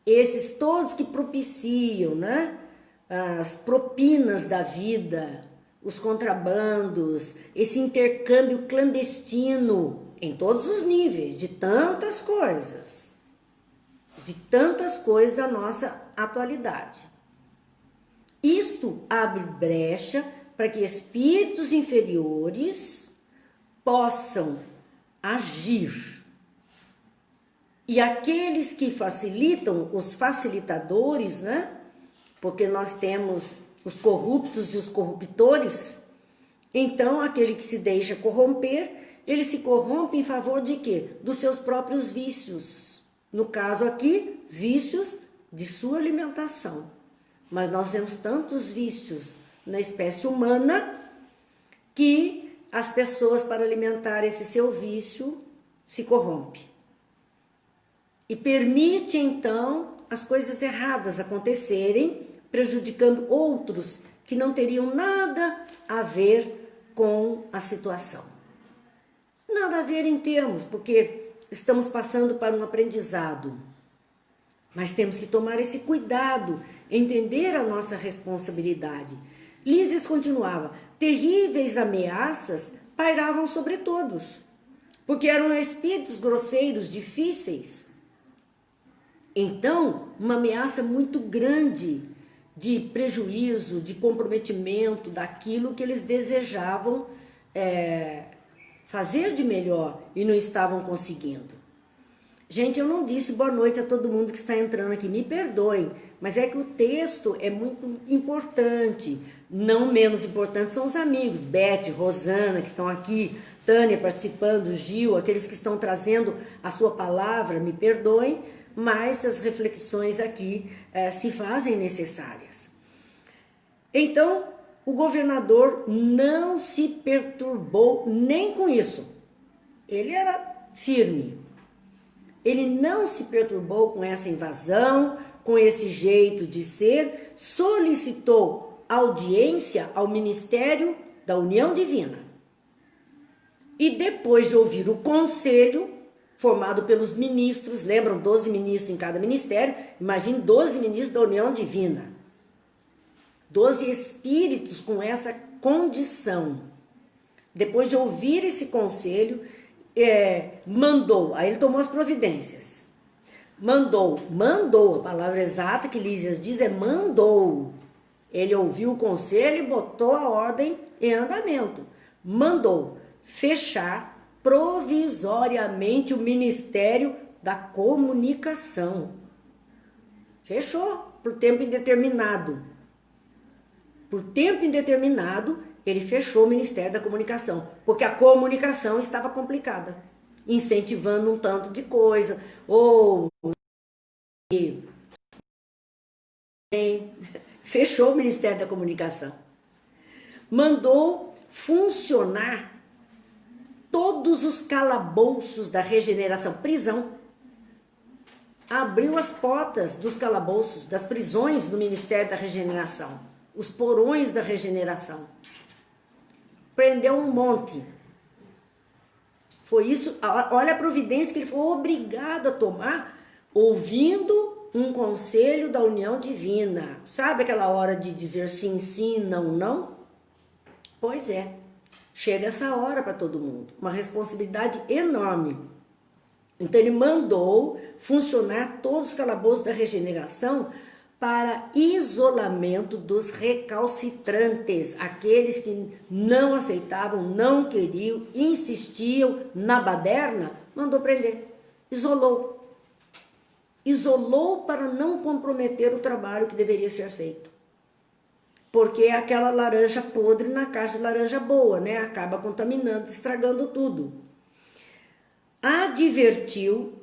Esses todos que propiciam, né, as propinas da vida, os contrabandos, esse intercâmbio clandestino em todos os níveis, de tantas coisas da nossa atualidade. Isto abre brecha para que espíritos inferiores possam agir. E aqueles que facilitam, os facilitadores, né? Porque nós temos os corruptos e os corruptores. Então, aquele que se deixa corromper, ele se corrompe em favor de quê? Dos seus próprios vícios. No caso aqui, vícios de sua alimentação. Mas nós temos tantos vícios na espécie humana que as pessoas, para alimentar esse seu vício, se corrompem. E permite, então, as coisas erradas acontecerem, prejudicando outros que não teriam nada a ver com a situação. Nada a ver em termos, porque estamos passando para um aprendizado. Mas temos que tomar esse cuidado, entender a nossa responsabilidade. Lísias continuava: terríveis ameaças pairavam sobre todos, porque eram espíritos grosseiros, difíceis. Então, uma ameaça muito grande de prejuízo, de comprometimento daquilo que eles desejavam fazer de melhor e não estavam conseguindo. Gente, eu não disse boa noite a todo mundo que está entrando aqui, me perdoem, mas é que o texto é muito importante. Não menos importante são os amigos, Beth, Rosana, que estão aqui, Tânia participando, Gil, aqueles que estão trazendo a sua palavra, me perdoem, mas as reflexões aqui se fazem necessárias. Então, o governador não se perturbou nem com isso. Ele era firme. Ele não se perturbou com essa invasão, com esse jeito de ser, solicitou audiência ao Ministério da União Divina. E depois de ouvir o conselho, formado pelos ministros, lembram, 12 ministros em cada ministério, imagine 12 ministros da União Divina. 12 espíritos com essa condição. Depois de ouvir esse conselho, mandou, aí ele tomou as providências. Mandou, a palavra exata que Lísias diz é mandou. Ele ouviu o conselho e botou a ordem em andamento. Mandou fechar provisoriamente o Ministério da Comunicação. Fechou por tempo indeterminado. Por tempo indeterminado, ele fechou o Ministério da Comunicação, porque a comunicação estava complicada, incentivando um tanto de coisa, fechou o Ministério da Comunicação. Mandou funcionar todos os calabouços da regeneração, prisão. Abriu as portas dos calabouços, das prisões do Ministério da Regeneração, os porões da regeneração. Prendeu um monte. Foi isso, olha a providência que ele foi obrigado a tomar, ouvindo um conselho da União Divina. Sabe aquela hora de dizer sim, sim, não, não? Pois é, chega essa hora para todo mundo, uma responsabilidade enorme. Então ele mandou funcionar todos os calabouços da regeneração para isolamento dos recalcitrantes, aqueles que não aceitavam, não queriam, insistiam na baderna, mandou prender, isolou. Isolou para não comprometer o trabalho que deveria ser feito. Porque é aquela laranja podre na caixa de laranja boa, né? Acaba contaminando, estragando tudo. Advertiu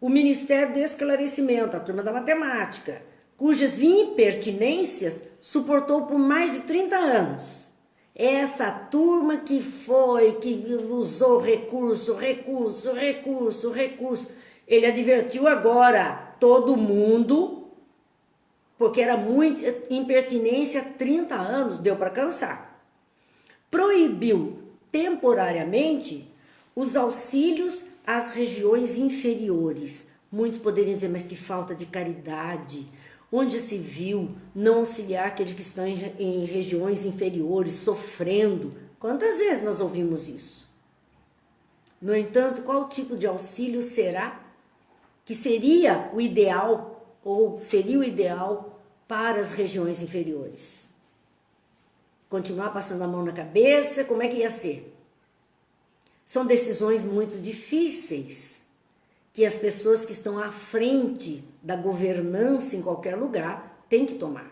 o Ministério do Esclarecimento, a turma da matemática, cujas impertinências suportou por mais de 30 anos. Essa turma que usou recurso. Ele advertiu agora todo mundo, porque era muita impertinência, 30 anos, deu para cansar. proibiu temporariamente os auxílios às regiões inferiores. Muitos poderiam dizer, mas que falta de caridade. Onde se viu não auxiliar aqueles que estão em regiões inferiores, sofrendo? Quantas vezes nós ouvimos isso? No entanto, qual tipo de auxílio será que seria o ideal, ou seria o ideal para as regiões inferiores? Continuar passando a mão na cabeça, como é que ia ser? São decisões muito difíceis que as pessoas que estão à frente da governança em qualquer lugar têm que tomar.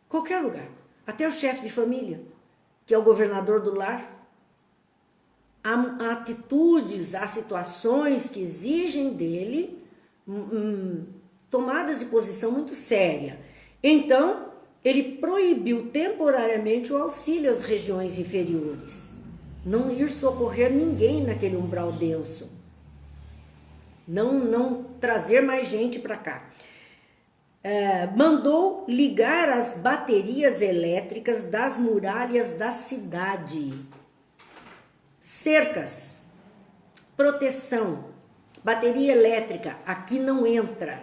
Qualquer lugar. Até o chefe de família, que é o governador do lar. Há atitudes, há situações que exigem dele tomadas de posição muito séria. Então, ele proibiu temporariamente o auxílio às regiões inferiores. Não ir socorrer ninguém naquele umbral denso. Não trazer mais gente para cá. Mandou ligar as baterias elétricas das muralhas da cidade. Cercas, proteção, bateria elétrica, aqui não entra.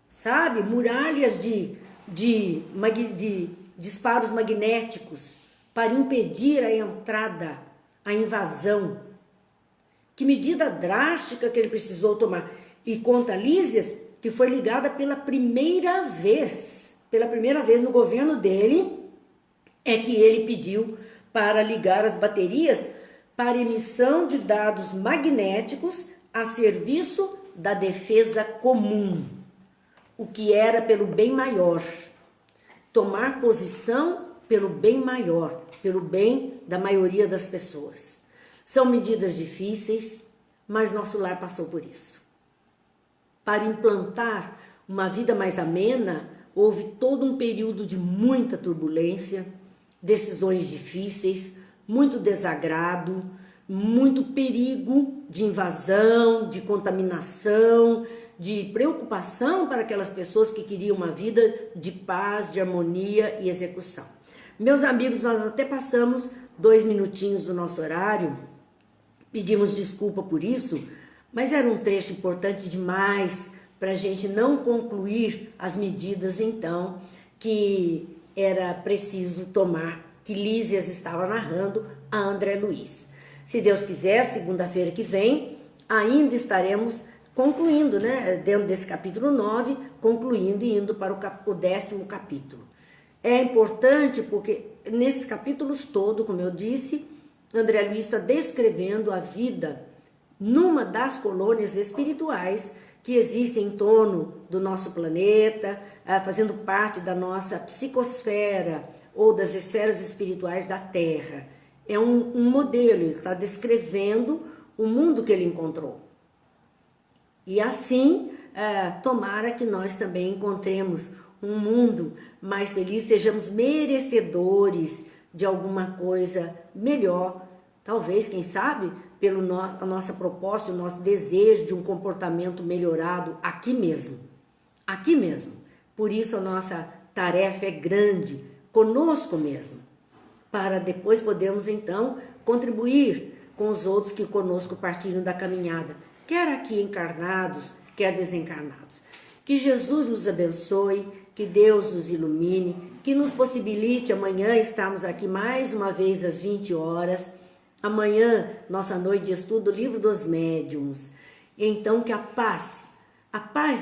Sabe? Muralhas de disparos magnéticos para impedir a entrada, a invasão. Que medida drástica que ele precisou tomar. E conta Lísias que foi ligada pela primeira vez no governo dele, é que ele pediu para ligar as baterias para emissão de dados magnéticos a serviço da defesa comum, o que era pelo bem maior. Tomar posição pelo bem maior, pelo bem da maioria das pessoas. São medidas difíceis, mas nosso lar passou por isso. Para implantar uma vida mais amena, houve todo um período de muita turbulência, decisões difíceis, muito desagrado, muito perigo de invasão, de contaminação, de preocupação para aquelas pessoas que queriam uma vida de paz, de harmonia e execução. Meus amigos, nós até passamos 2 minutinhos do nosso horário, pedimos desculpa por isso, mas era um trecho importante demais para a gente não concluir as medidas, então, que era preciso tomar, que Lísias estava narrando a André Luiz. Se Deus quiser, segunda-feira que vem, ainda estaremos concluindo, né, dentro desse capítulo 9, concluindo e indo para o 10º capítulo. É importante porque nesses capítulos todos, como eu disse, André Luiz está descrevendo a vida numa das colônias espirituais que existem em torno do nosso planeta, fazendo parte da nossa psicosfera ou das esferas espirituais da Terra. É um modelo, ele está descrevendo o mundo que ele encontrou. E assim, tomara que nós também encontremos um mundo mais feliz, sejamos merecedores de alguma coisa melhor, talvez, quem sabe, a nossa proposta, o nosso desejo de um comportamento melhorado aqui mesmo. Aqui mesmo. Por isso a nossa tarefa é grande, conosco mesmo, para depois podermos então contribuir com os outros que conosco partilham da caminhada, quer aqui encarnados, quer desencarnados. Que Jesus nos abençoe, que Deus nos ilumine, que nos possibilite amanhã estarmos aqui mais uma vez às 20 horas. Amanhã, nossa noite de estudo, o Livro dos Médiuns. Então, que a paz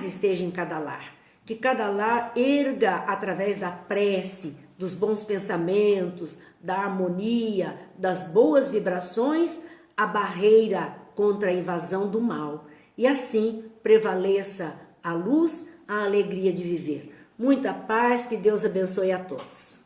esteja em cada lar. Que cada lar erga, através da prece, dos bons pensamentos, da harmonia, das boas vibrações, a barreira contra a invasão do mal. E assim prevaleça a luz, a alegria de viver. Muita paz, que Deus abençoe a todos.